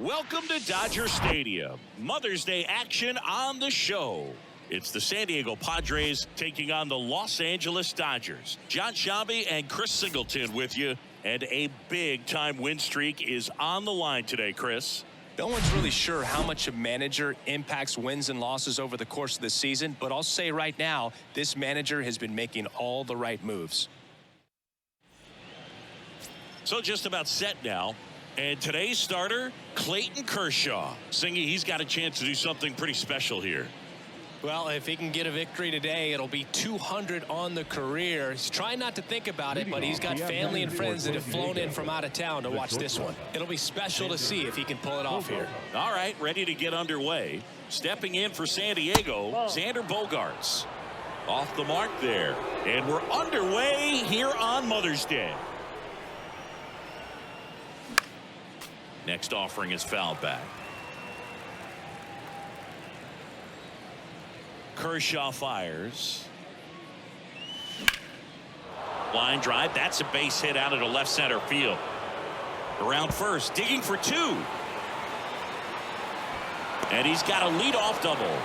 Welcome to Dodger Stadium. Mother's Day action on the show. It's the San Diego Padres taking on the Los Angeles Dodgers. John Sciambi and Chris Singleton with you. And a big-time win streak is on the line today, Chris. No one's really sure how much a manager impacts wins and losses over the course of the season, but I'll say right now, this manager has been making all the right moves. So just about set now. And today's starter, Clayton Kershaw. Singy, he's got a chance to do something pretty special here. Well, if he can get a victory today, it'll be 200 on the career. He's trying not to think about it, but he's got family and friends that have flown in from out of town to watch this one. It'll be special to see if he can pull it off here. All right, ready to get underway. Stepping in for San Diego, Xander Bogaerts. Off the mark there. And we're underway here on Mother's Day. Next offering is fouled back. Kershaw fires. Line drive. That's a base hit out into left center field. Around first, digging for two. And he's got a leadoff double.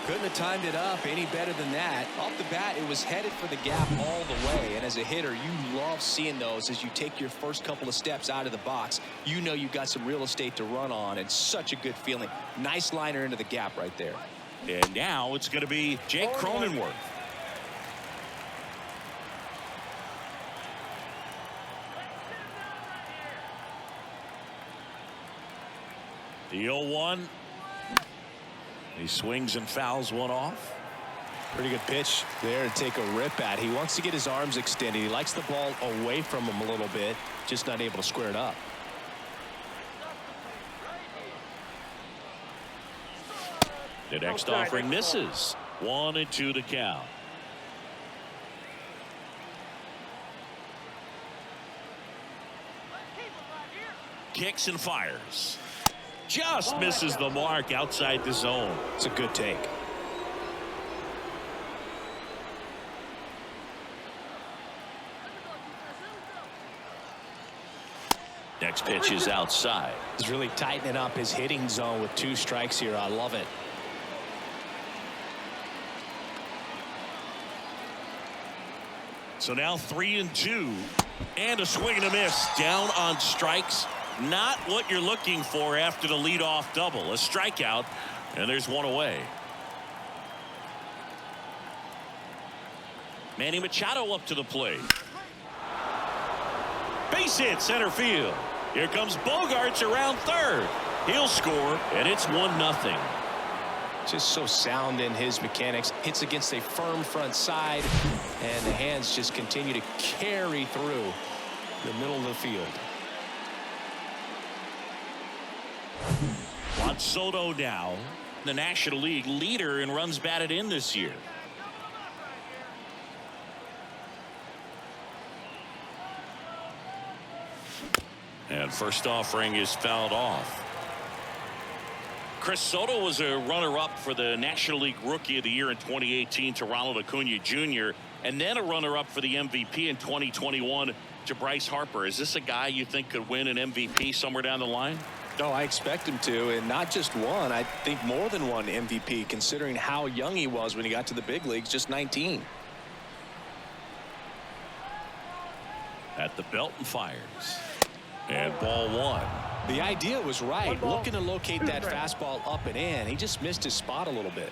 Couldn't have timed it up any better than that. Off the bat, it was headed for the gap all the way. And as a hitter, you love seeing those as you take your first couple of steps out of the box. You know you've got some real estate to run on, and such a good feeling. Nice liner into the gap right there. And now it's going to be Jake Cronenworth. The 0-1. He swings and fouls one off. Pretty good pitch there to take a rip at. He wants to get his arms extended. He likes the ball away from him a little bit, just not able to square it up. The next offering misses. 1-2 the count. Kicks and fires. Just misses the mark outside the zone. It's a good take. Next pitch is outside. He's really tightening up his hitting zone with 2 strikes here. I love it. So now 3-2. And a swing and a miss. Down on strikes. Not what you're looking for after the leadoff double. A strikeout, and there's one away. Manny Machado up to the plate. Base hit center field. Here comes Bogaerts around third. He'll score, and it's 1-0. Just so sound in his mechanics. Hits against a firm front side, and the hands just continue to carry through the middle of the field. Juan Soto now, the National League leader in runs batted in this year. And first offering is fouled off. Chris Soto was a runner-up for the National League Rookie of the Year in 2018 to Ronald Acuna Jr. and then a runner-up for the MVP in 2021 to Bryce Harper. Is this a guy you think could win an MVP somewhere down the line? No, I expect him to, and not just one. I think more than one MVP, considering how young he was when he got to the big leagues, just 19. At the belt and fires. And ball 1. The idea was right. Looking to locate that fastball up and in. He just missed his spot a little bit.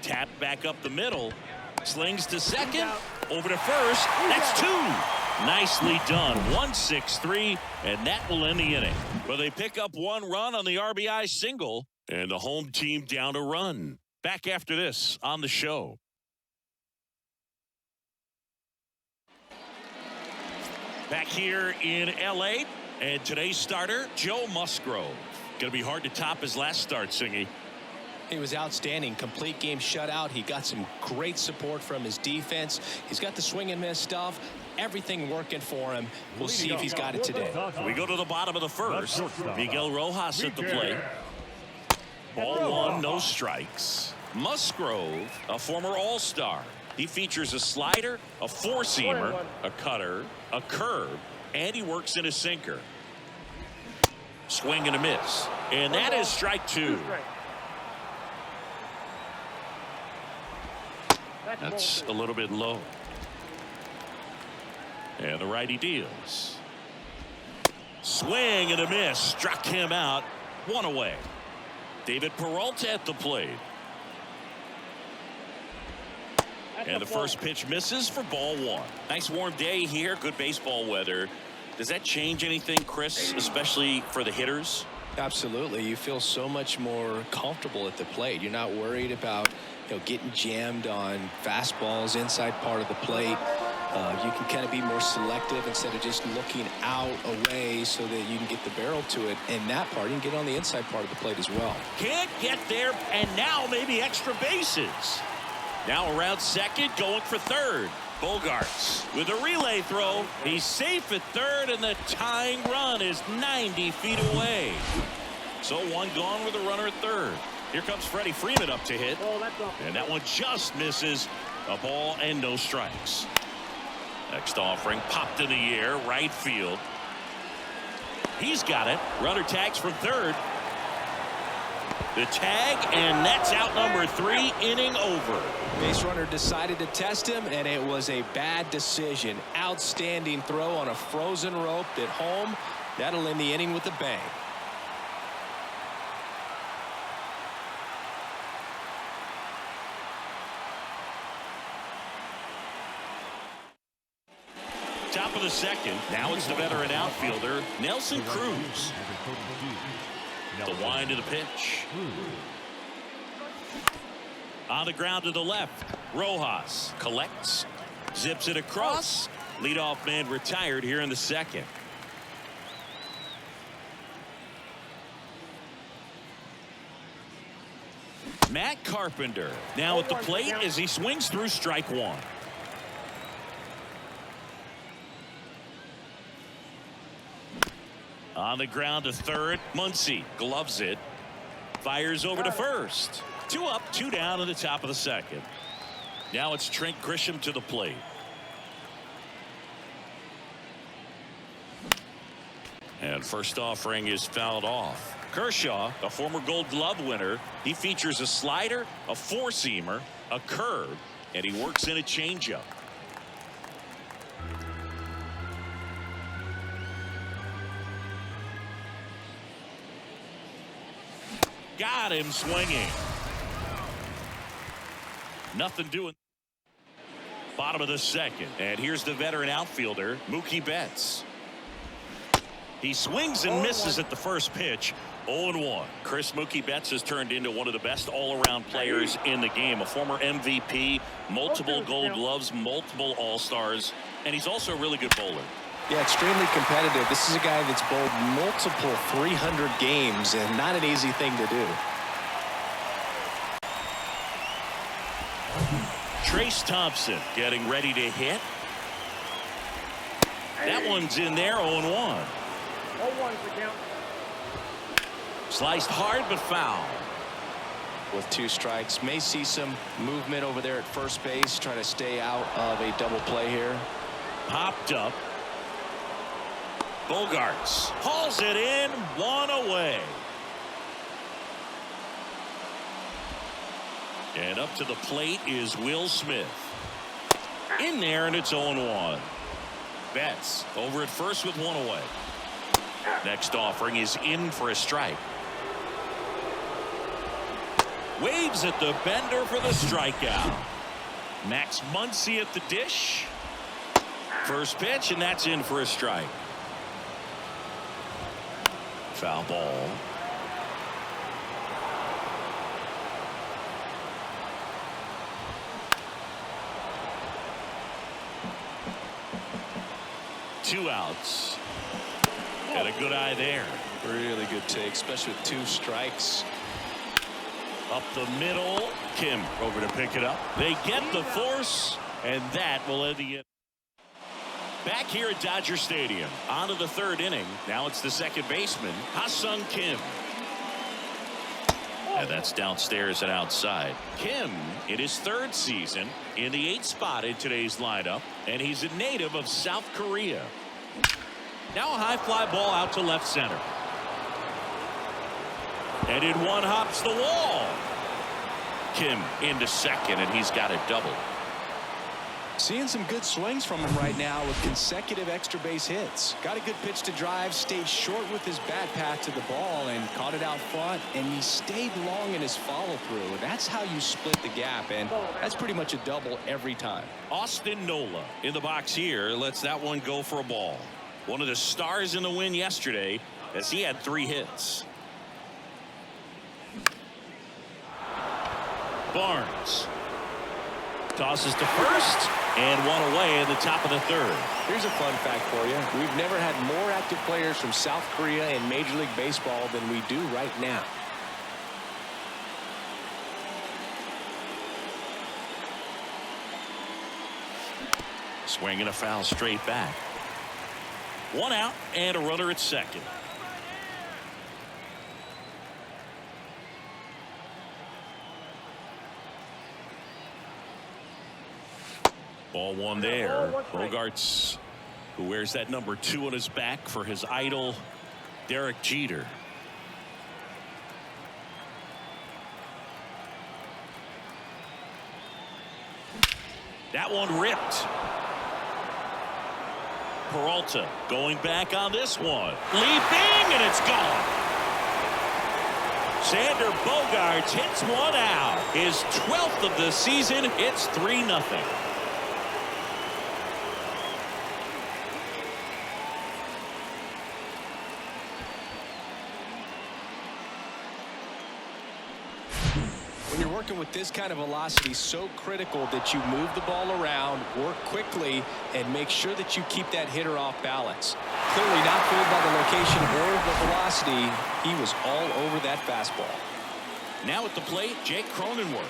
Tap back up the middle. Slings to second. Over to first. That's 2. Nicely done. 1-6-3, and that will end the inning. Well, they pick up 1 run on the RBI single, and the home team down a run. Back after this on the show. Back here in L.A., and today's starter, Joe Musgrove. Going to be hard to top his last start, Singy. He was outstanding. Complete game shutout. He got some great support from his defense. He's got the swing and miss stuff. Everything working for him. We'll see if he's got it today. We go to the bottom of the first. Miguel Rojas at the plate. Ball 1, no strikes. Musgrove, a former All-Star. He features a slider, a four-seamer, a cutter, a curve, and he works in a sinker. Swing and a miss. And that is strike two. That's a little bit low. And the righty deals. Swing and a miss. Struck him out. One away. David Peralta at the plate. And the first pitch misses for ball one. Nice warm day here. Good baseball weather. Does that change anything, Chris, especially for the hitters? Absolutely. You feel so much more comfortable at the plate. You're not worried about getting jammed on fastballs inside part of the plate. You can kind of be more selective instead of just looking out away so that you can get the barrel to it. And that part, you can get on the inside part of the plate as well. Can't get there, and now maybe extra bases. Now around second, going for third. Bogaerts with a relay throw. He's safe at third, and the tying run is 90 feet away. So one gone with a runner at third. Here comes Freddie Freeman up to hit. And that one just misses. A ball and no strikes. Next offering popped in the air, right field. He's got it. Runner tags from third. The tag, and that's out number 3, inning over. Base runner decided to test him, and it was a bad decision. Outstanding throw on a frozen rope at home. That'll end the inning with a bang. Top of the second. Now it's the veteran outfielder, Nelson Cruz. The wind of the pitch. On the ground to the left. Rojas collects. Zips it across. Leadoff man retired here in the second. Matt Carpenter now at the plate as he swings through strike one. On the ground to third. Muncy gloves it. Fires over to first. 2 up, 2 down in the top of the second. Now it's Trent Grisham to the plate. And first offering is fouled off. Kershaw, a former Gold Glove winner. He features a slider, a four-seamer, a curve, and he works in a changeup. Got him swinging. Nothing doing. Bottom of the second. And here's the veteran outfielder, Mookie Betts. He swings and misses at the first pitch. 0-1. Chris, Mookie Betts has turned into one of the best all-around players in the game. A former MVP, multiple Gold Gloves, multiple All-Stars, and he's also a really good bowler. Yeah, extremely competitive. This is a guy that's bowled multiple 300 games, and not an easy thing to do. Trace Thompson getting ready to hit. That one's in there. 0-1. Sliced hard but foul. With 2 strikes, may see some movement over there at first base, trying to stay out of a double play here. Popped up. Bogaerts hauls it in. 1 away. And up to the plate is Will Smith. In there, and it's 0-1. Betts over at first with 1 away. Next offering is in for a strike. Waves at the bender for the strikeout. Max Muncy at the dish. First pitch, and that's in for a strike. Foul ball. Two outs. Got a good eye there. Really good take, especially with 2 strikes. Up the middle. Kim over to pick it up. They get the force, and that will end the inning. Back here at Dodger Stadium. On to the 3rd inning. Now it's the second baseman, Ha-Sung Kim. And that's downstairs and outside. Kim in his 3rd season in the 8th spot in today's lineup, and he's a native of South Korea. Now a high fly ball out to left center. And in one hops the wall. Kim into second, and he's got a double. Seeing some good swings from him right now with consecutive extra base hits. Got a good pitch to drive, stayed short with his bat path to the ball and caught it out front, and he stayed long in his follow through. That's how you split the gap, and that's pretty much a double every time. Austin Nola in the box here lets that one go for a ball. One of the stars in the win yesterday, as he had 3 hits. Barnes tosses to first, and one away in the top of the 3rd. Here's a fun fact for you. We've never had more active players from South Korea in Major League Baseball than we do right now. Swing and a foul straight back. 1 out and a runner at second. Ball 1 there. Bogaerts, who wears that number 2 on his back for his idol, Derek Jeter. That one ripped. Peralta going back on this one. Leaping, and it's gone. Xander Bogaerts hits one out. His 12th of the season. It's 3-0. When you're working with this kind of velocity, so critical that you move the ball around, work quickly, and make sure that you keep that hitter off balance. Clearly not fooled by the location or the velocity. He was all over that fastball. Now at the plate, Jake Cronenworth.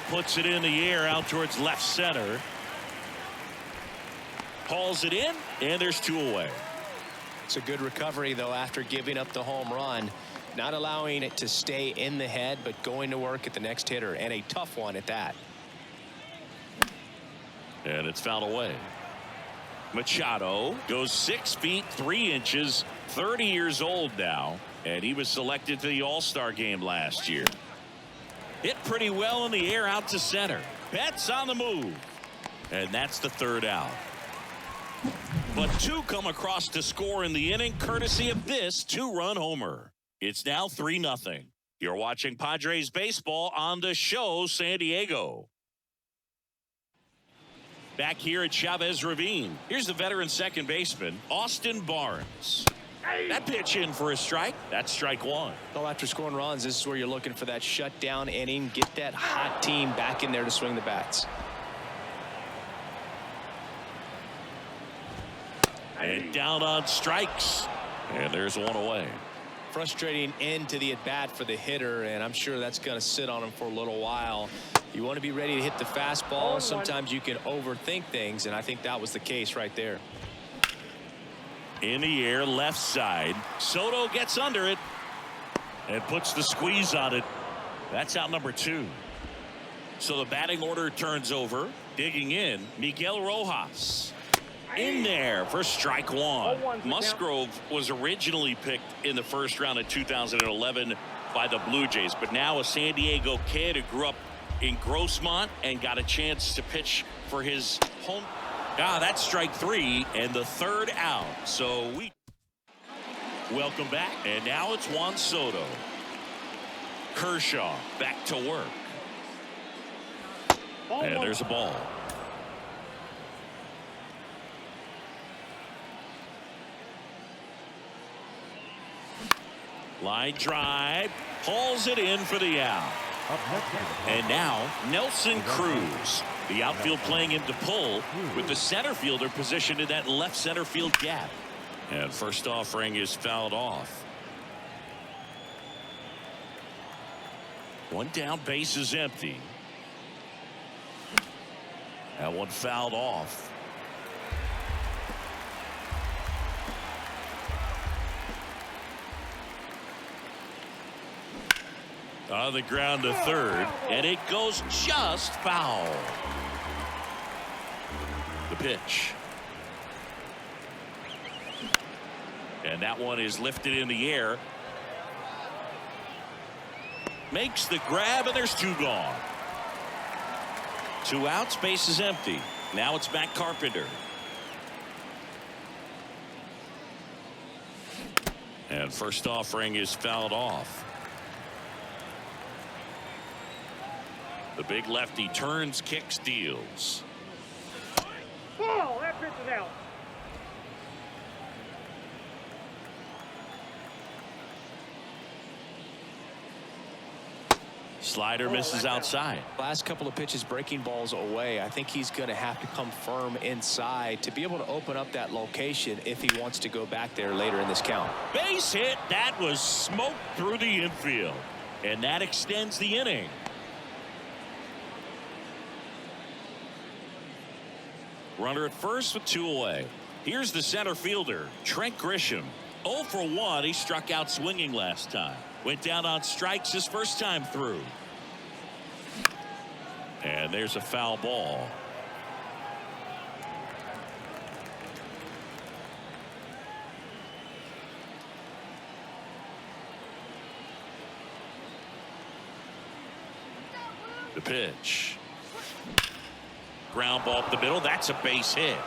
Puts it in the air out towards left center. Hauls it in, and there's 2 away. It's a good recovery, though, after giving up the home run. Not allowing it to stay in the head, but going to work at the next hitter, and a tough one at that. And it's fouled away. Machado goes 6 feet 3 inches, 30 years old now, and he was selected to the All-Star game last year. Hit pretty well in the air out to center. Betts on the move, and that's the 3rd out. But 2 come across to score in the inning, courtesy of this 2-run homer. It's now 3-0. You're watching Padres baseball on the show San Diego. Back here at Chavez Ravine, here's the veteran second baseman, Austin Barnes. That pitch in for a strike. That's strike 1. Well, after scoring runs, this is where you're looking for that shutdown inning. Get that hot team back in there to swing the bats. And down on strikes. And there's 1 away. Frustrating end to the at-bat for the hitter, and I'm sure that's going to sit on him for a little while. You want to be ready to hit the fastball. Sometimes you can overthink things, and I think that was the case right there. In the air, left side. Soto gets under it and puts the squeeze on it. That's out number 2. So the batting order turns over. Digging in, Miguel Rojas. In there for strike 1. Musgrove was originally picked in the 1st round of 2011 by the Blue Jays, but now a San Diego kid who grew up in Grossmont and got a chance to pitch for his home. That's strike 3 and the 3rd out. So we welcome back, and now it's Juan Soto. Kershaw back to work. And there's a ball. Line drive, hauls it in for the out. And now Nelson Cruz, the outfield playing him to pull, with the center fielder positioned in that left center field gap. And first offering is fouled off. 1 down, base is empty. That one fouled off. On the ground to third, and it goes just foul. The pitch. And that one is lifted in the air. Makes the grab, and there's two gone. 2 outs, base is empty. Now it's Matt Carpenter. And first offering is fouled off. The big lefty turns, kicks, deals. Ball, that pitch is out. Slider misses outside. Last couple of pitches breaking balls away. I think he's going to have to come firm inside to be able to open up that location if he wants to go back there later in this count. Base hit. That was smoked through the infield, and that extends the inning. Runner at first with 2 away. Here's the center fielder, Trent Grisham. 0 for 1. He struck out swinging last time. Went down on strikes his first time through. And there's a foul ball. The pitch. Ground ball up the middle. That's a base hit.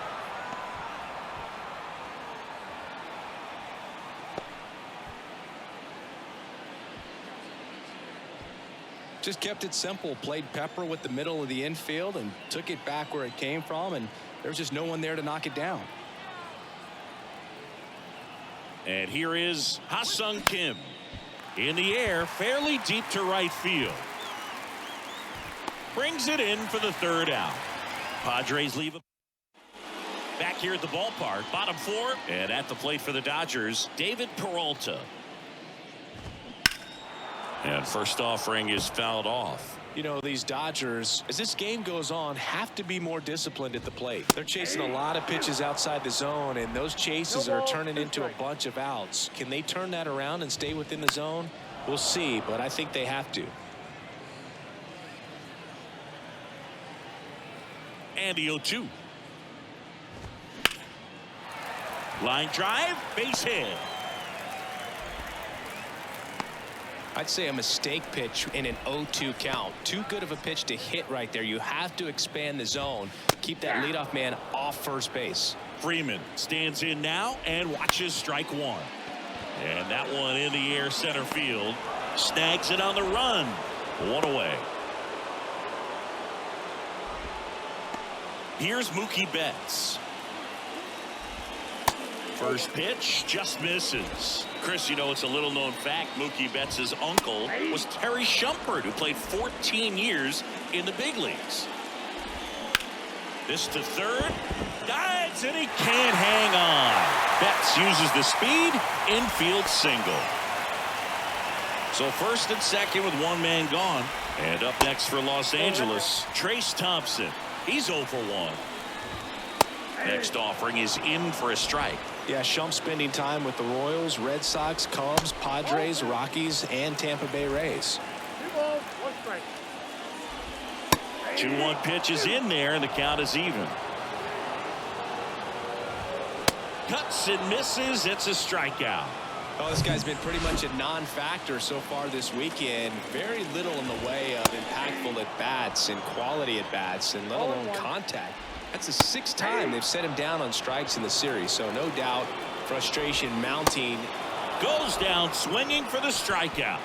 Just kept it simple. Played pepper with the middle of the infield and took it back where it came from, and there's just no one there to knock it down. And here is Ha-Sung Kim. In the air, fairly deep to right field. Brings it in for the 3rd out. Padres leave back here at the ballpark. Bottom 4. And at the plate for the Dodgers, David Peralta. And first offering is fouled off. You know, these Dodgers, as this game goes on, have to be more disciplined at the plate. They're chasing a lot of pitches outside the zone, and those chases are turning into a bunch of outs. Can they turn that around and stay within the zone? We'll see, but I think they have to. And the 0-2. Line drive, base hit. I'd say a mistake pitch in an 0-2 count. Too good of a pitch to hit right there. You have to expand the zone. Keep that leadoff man off first base. Freeman stands in now and watches strike 1. And that one in the air center field. Snags it on the run. 1 away. Here's Mookie Betts. First pitch just misses. Chris, you know, it's a little known fact. Mookie Betts' uncle was Terry Shumpert, who played 14 years in the big leagues. This to third. Dives, and he can't hang on. Betts uses the speed. Infield single. So first and second with 1 man gone. And up next for Los Angeles, Trace Thompson. He's 0 for 1. Next offering is in for a strike. Yeah, Shump spending time with the Royals, Red Sox, Cubs, Padres, Rockies, and Tampa Bay Rays. 2 balls, 1 strike. 2-1 pitch is in there, and the count is even. Cuts and misses. It's a strikeout. Oh, this guy's been pretty much a non-factor so far this weekend. Very little in the way of impactful at-bats and quality at-bats, and let alone contact. That's the 6th time they've set him down on strikes in the series, so no doubt frustration mounting. Goes down swinging for the strikeout.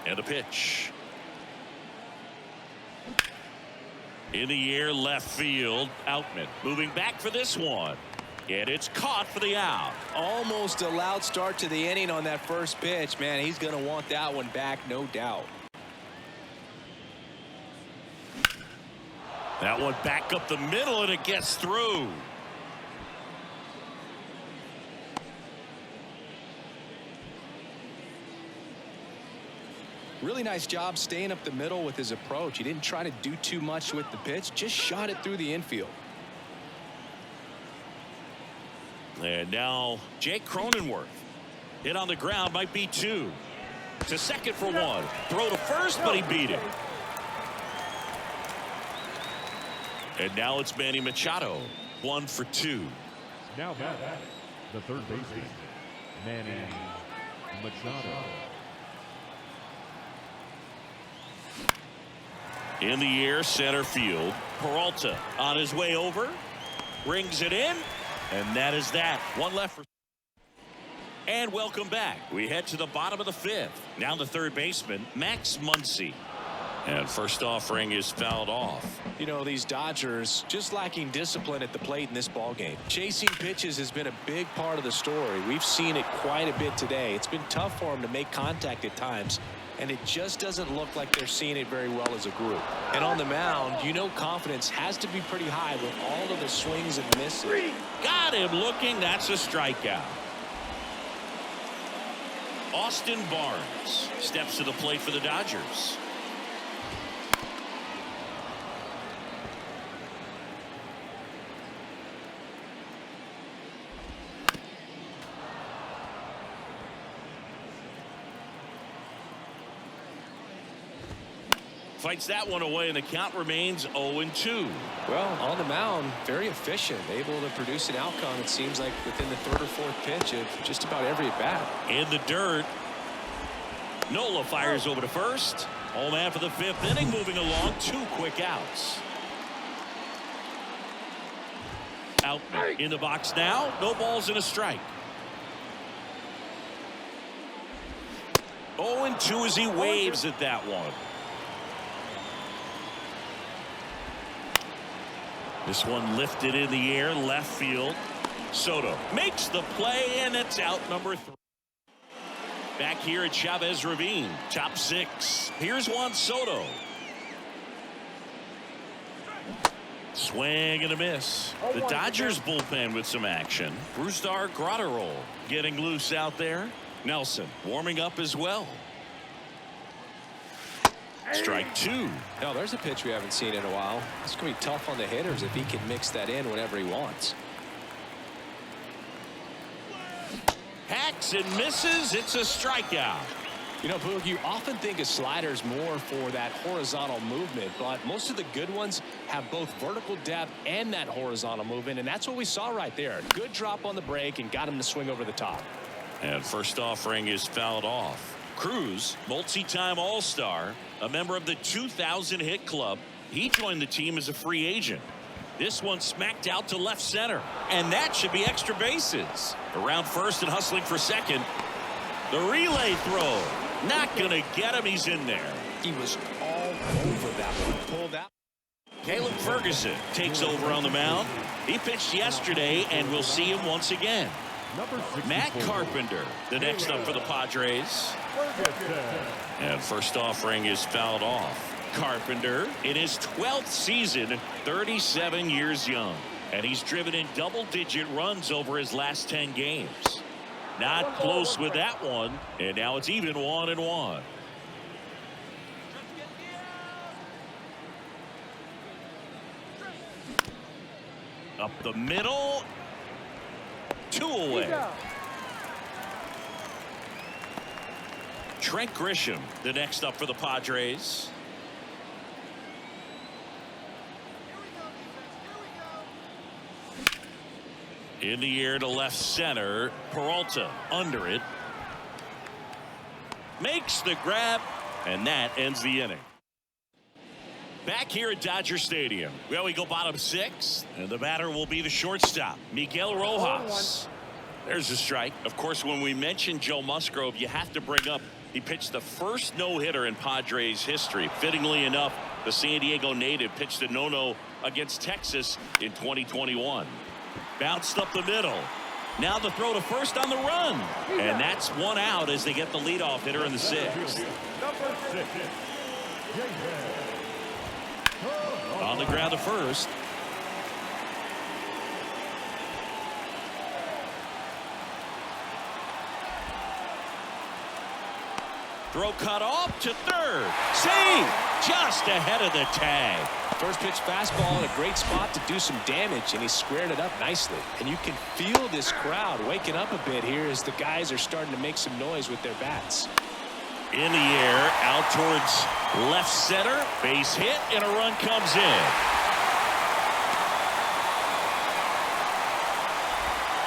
And a pitch. In the air, left field. Outman moving back for this one. And it's caught for the out. Almost a loud start to the inning on that first pitch. Man, he's going to want that one back, no doubt. That one back up the middle, and it gets through. Really nice job staying up the middle with his approach. He didn't try to do too much with the pitch, just shot it through the infield. And now Jake Cronenworth. Hit on the ground, might be 2. To second for 1. Throw to first, but he beat it. And now it's Manny Machado. 1 for 2. Now back, the third baseman, Manny Machado. In the air, center field. Peralta on his way over. Rings it in. And that is that. 1 left for. And welcome back. We head to the bottom of the 5th. Now the third baseman, Max Muncy. And first offering is fouled off. You know, these Dodgers just lacking discipline at the plate in this ball game. Chasing pitches has been a big part of the story. We've seen it quite a bit today. It's been tough for them to make contact at times, and it just doesn't look like they're seeing it very well as a group. And on the mound, you know, confidence has to be pretty high with all of the swings and misses. Got him looking. That's a strikeout. Austin Barnes steps to the plate for the Dodgers. Fights that one away, and the count remains 0-2. Well, on the mound, very efficient, able to produce an outcome, it seems like, within the 3rd or 4th pitch of just about every at bat. In the dirt. Nola fires over to first. Home man for the 5th inning, moving along. 2 quick outs. Out in the box now. No balls and a strike. 0-2 as he waves at that one. This one lifted in the air, left field. Soto makes the play, and it's out number 3. Back here at Chavez Ravine, top 6. Here's Juan Soto. Swing and a miss. The Dodgers bullpen with some action. Brusdar Graterol getting loose out there. Nelson warming up as well. Strike 2. No, there's a pitch we haven't seen in a while. It's going to be tough on the hitters if he can mix that in whenever he wants. Hacks and misses. It's a strikeout. You know, Boog, you often think of sliders more for that horizontal movement, but most of the good ones have both vertical depth and that horizontal movement, and that's what we saw right there. Good drop on the break and got him to swing over the top. And first offering is fouled off. Cruz, multi-time All-Star, a member of the 2000 hit club. He joined the team as a free agent. This one smacked out to left center, and that should be extra bases. Around first and hustling for second. The relay throw, not gonna get him. He's in there. He was all over that one. Pulled out. Caleb Ferguson takes over on the mound. He pitched yesterday, and we'll see him once again. Matt Carpenter, the next up for the Padres. And first offering is fouled off. Carpenter in his 12th season, 37 years young, and he's driven in double-digit runs over his last 10 games. Not close with that one, and now it's even 1-1. Up the middle. 2 away. Trent Grisham, the next up for the Padres. In the air to left center. Peralta under it. Makes the grab, and that ends the inning. Back here at Dodger Stadium. Well, we go bottom 6, and the batter will be the shortstop, Miguel Rojas. There's a strike. Of course, when we mention Joe Musgrove, you have to bring up he pitched the first no-hitter in Padres history. Fittingly enough, the San Diego native pitched a no-no against Texas in 2021. Bounced up the middle. Now the throw to first on the run. And that's 1 out as they get the leadoff hitter in the 6th. On the ground to first. Throw cut off to third. Save! Just ahead of the tag. First pitch fastball in a great spot to do some damage, and he squared it up nicely. And you can feel this crowd waking up a bit here as the guys are starting to make some noise with their bats. In the air, out towards left center. Base hit, and a run comes in.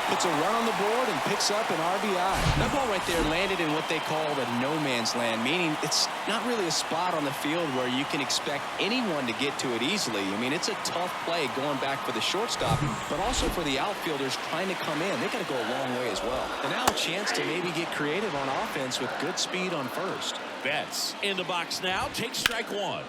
Puts a run on the board and picks up an RBI. That ball right there landed in what they call the no man's land, meaning it's not really a spot on the field where you can expect anyone to get to it easily. I mean, it's a tough play going back for the shortstop, but also for the outfielders trying to come in. They got to go a long way as well. And now a chance to maybe get creative on offense with good speed on first. Betts in the box now. Takes strike one.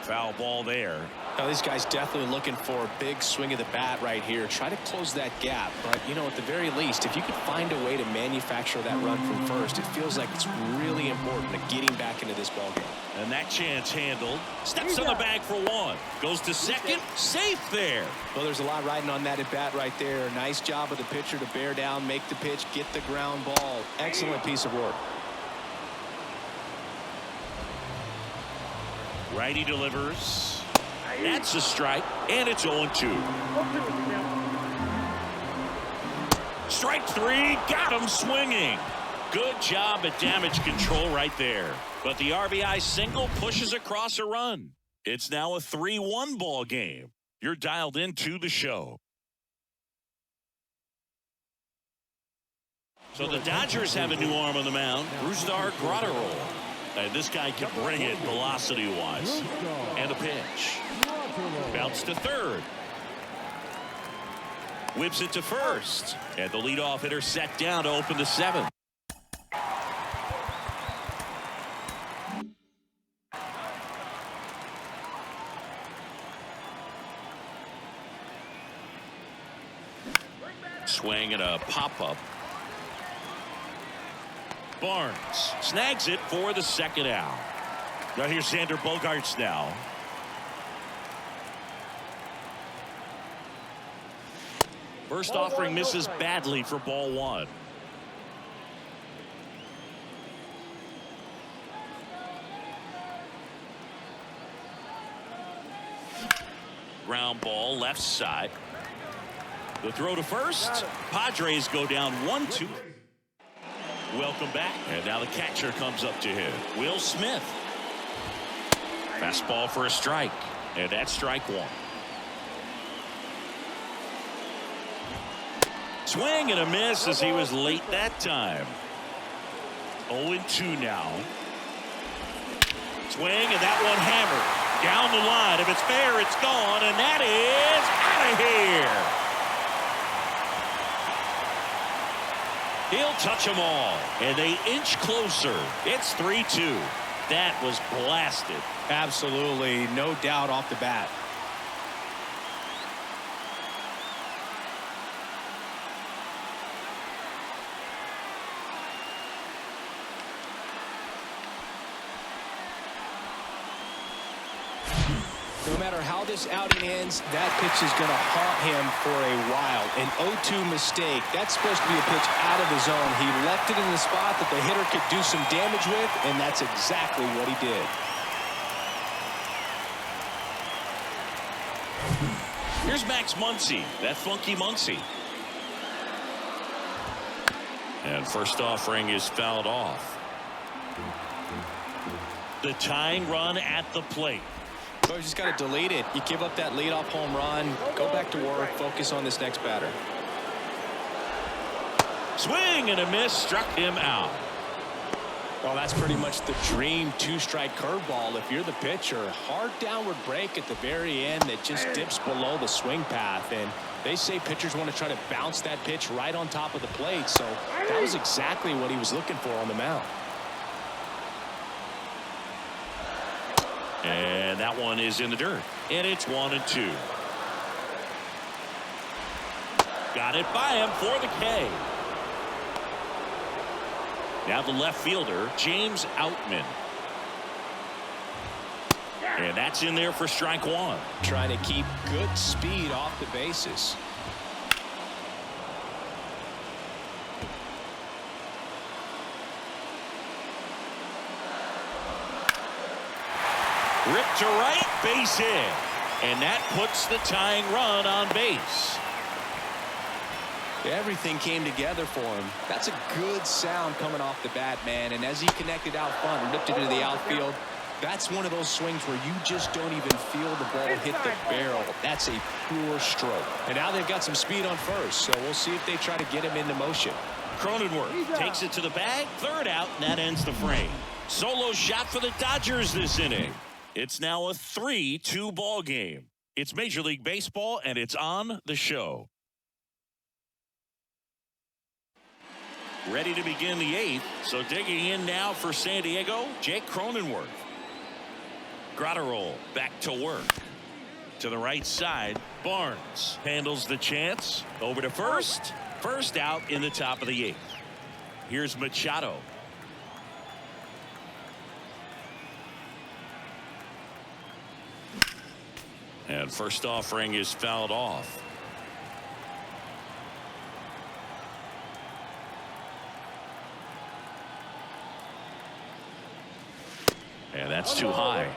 Foul ball there. Now, these guys definitely looking for a big swing of the bat right here. Try to close that gap. But, you know, at the very least, if you could find a way to manufacture that run from first, it feels like it's really important to getting back into this ballgame. And that chance handled. Steps on the bag for one. Goes to second. Safe there. Well, there's a lot riding on that at bat right there. Nice job of the pitcher to bear down, make the pitch, get the ground ball. Excellent piece of work. Righty delivers. That's a strike, and it's 0-2. Strike three, got him swinging. Good job at damage control right there. But the RBI single pushes across a run. It's now a 3-1 ball game. You're dialed into the show. So the Dodgers have a new arm on the mound, Cruz. And this guy can bring it velocity-wise. And a pitch. Bounce to third. Whips it to first. And the leadoff hitter set down to open the seventh. Swing and a pop-up. Barnes snags it for the second out. Now here's Xander Bogaerts now. First offering misses badly for ball one. Ground ball left side. The throw to first. Padres go down 1-2. Welcome back. And now the catcher comes up to him. Will Smith. Fastball for a strike. And that's strike one. Swing and a miss as he was late that time. 0-2 now. Swing and that one hammered. Down the line. If it's fair, it's gone. And that is out of here. He'll touch them all, and they inch closer. It's 3-2. That was blasted. Absolutely, no doubt off the bat. No matter how this outing ends, that pitch is going to haunt him for a while. An 0-2 mistake. That's supposed to be a pitch out of the zone. He left it in the spot that the hitter could do some damage with, and that's exactly what he did. Here's Max Muncy, that funky Muncy. And first offering is fouled off. The tying run at the plate. So you just got to delete it. You give up that leadoff home run, go back to work, focus on this next batter. Swing and a miss, struck him out. Well, that's pretty much the dream two-strike curveball. If you're the pitcher, hard downward break at the very end that just dips below the swing path. And they say pitchers want to try to bounce that pitch right on top of the plate. So that was exactly what he was looking for on the mound. And that one is in the dirt. And it's 1-2. Got it by him for the K. Now the left fielder, James Outman. And that's in there for strike one. Trying to keep good speed off the bases. Ripped to right, base hit. And that puts the tying run on base. Everything came together for him. That's a good sound coming off the bat, man. And as he connected out front and ripped it into the outfield, that's one of those swings where you just don't even feel the ball hit the barrel. That's a pure stroke. And now they've got some speed on first, so we'll see if they try to get him into motion. Cronenworth takes it to the bag, third out, and that ends the frame. Solo shot for the Dodgers this inning. It's now a 3-2 ball game. It's Major League Baseball, and it's on the show. Ready to begin the 8th, so digging in now for San Diego, Jake Cronenworth. Gratterol back to work. To the right side, Barnes handles the chance. Over to first. First out in the top of the 8th. Here's Machado. And first offering is fouled off. And that's too high.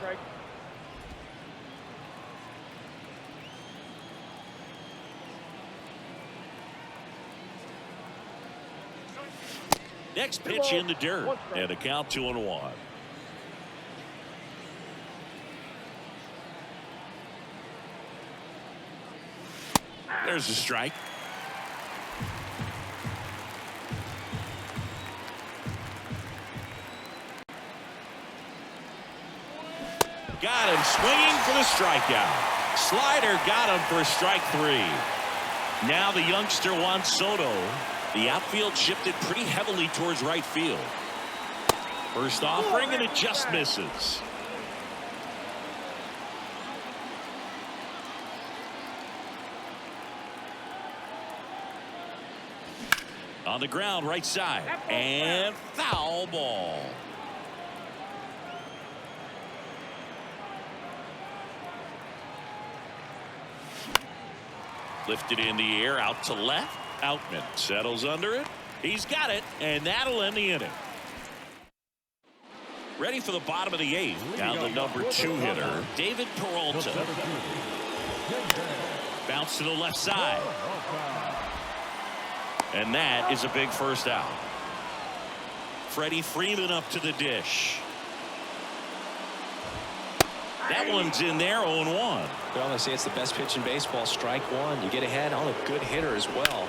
Next pitch in the dirt, and a count 2-1. There's a strike. Got him swinging for the strikeout. Slider got him for strike 3. Now the youngster Juan Soto. The outfield shifted pretty heavily towards right field. First offering, and it just misses. On the ground, right side, and foul ball. Lifted in the air, out to left. Outman settles under it. He's got it, and that'll end the inning. Ready for the bottom of the 8th. Down the number 2 hitter, David Peralta. Bounce to the left side. And that is a big first out. Freddie Freeman up to the dish. That one's in there, 0-1. Well, they say it's the best pitch in baseball. Strike one. You get ahead on a good hitter as well.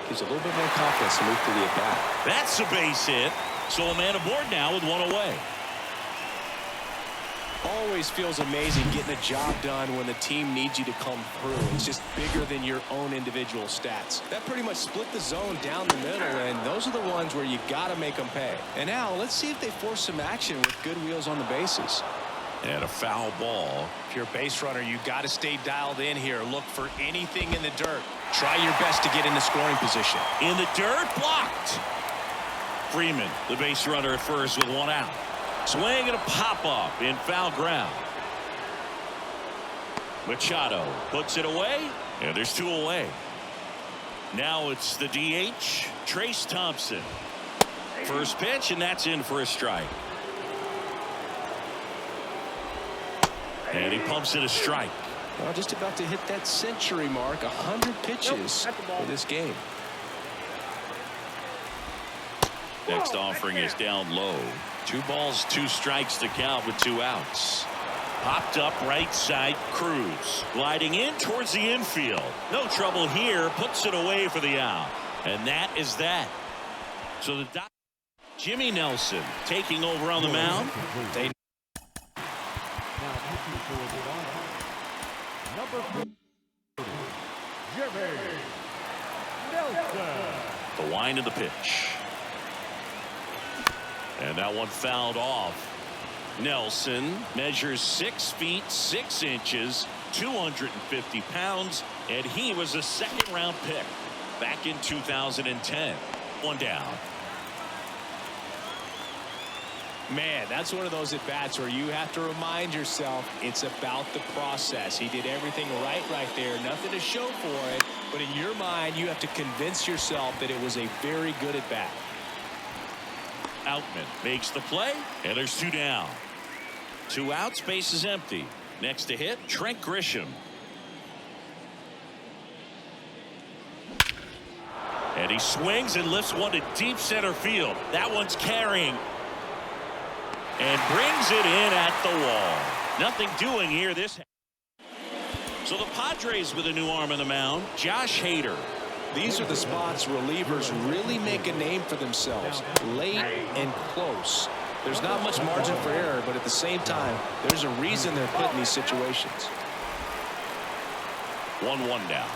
Gives a little bit more confidence to move through the at-bat. That's a base hit. So a man aboard now with one away. Always feels amazing getting a job done when the team needs you to come through. It's just bigger than your own individual stats. That pretty much split the zone down the middle, and those are the ones where you got to make them pay. And now let's see if they force some action with good wheels on the bases. And a foul ball. If you're a base runner, you got to stay dialed in here. Look for anything in the dirt. Try your best to get in the scoring position. In the dirt, blocked. Freeman, the base runner at first with one out. Swing and a pop-up in foul ground. Machado puts it away, and there's 2 away. Now it's the DH, Trace Thompson. First pitch, and that's in for a strike. And he pumps it a strike. Well, just about to hit that century mark, 100 pitches for this game. Next offering is down low. 2 balls, 2 strikes to count with 2 outs. Popped up right side, Cruz. Gliding in towards the infield. No trouble here, puts it away for the out. And that is that. So the Jimmy Nelson taking over on the mound. They the wind of the pitch. And that one fouled off. Nelson measures 6 feet 6 inches, 250 pounds, and he was a second-round pick back in 2010. One down. Man, that's one of those at-bats where you have to remind yourself it's about the process. He did everything right there. Nothing to show for it. But in your mind, you have to convince yourself that it was a very good at-bat. Outman makes the play, and there's 2 down. 2 outs, base is empty. Next to hit, Trent Grisham. And he swings and lifts one to deep center field. That one's carrying. And brings it in at the wall. Nothing doing here this. So the Padres with a new arm on the mound, Josh Hader. These are the spots relievers really make a name for themselves. Late and close. There's not much margin for error, but at the same time, there's a reason they're put in these situations. 1-1 down.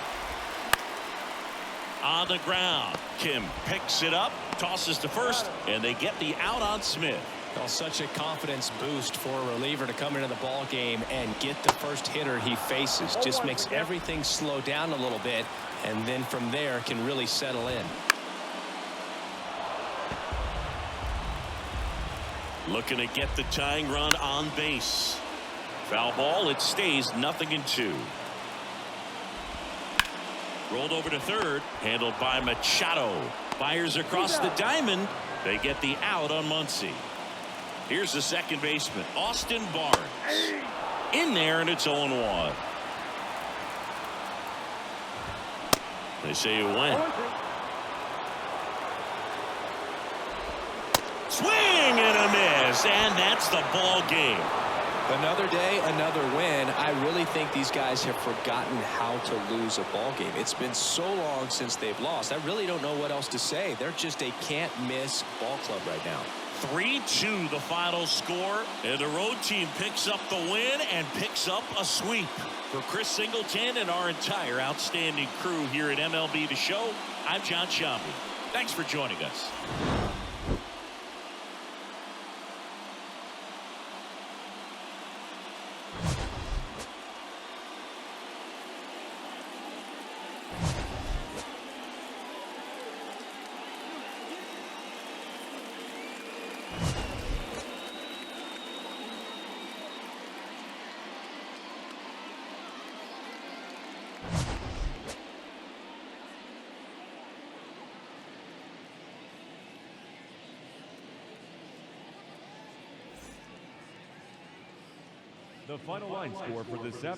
On the ground, Kim picks it up, tosses to first, and they get the out on Smith. Well, such a confidence boost for a reliever to come into the ball game and get the first hitter he faces. Just makes everything slow down a little bit, and then from there can really settle in. Looking to get the tying run on base. Foul ball, it stays 0-2. Rolled over to third, handled by Machado. Fires across the diamond. They get the out on Muncy. Here's the second baseman, Austin Barnes. In there, and it's 0-1. They say you win. Swing and a miss, and that's the ball game. Another day, another win. I really think these guys have forgotten how to lose a ball game. It's been so long since they've lost. I really don't know what else to say. They're just a can't-miss ball club right now. 3-2 the final score, and the road team picks up the win and picks up a sweep. For Chris Singleton and our entire outstanding crew here at MLB The Show, I'm John Shambi. Thanks for joining us. The final line score for this afternoon.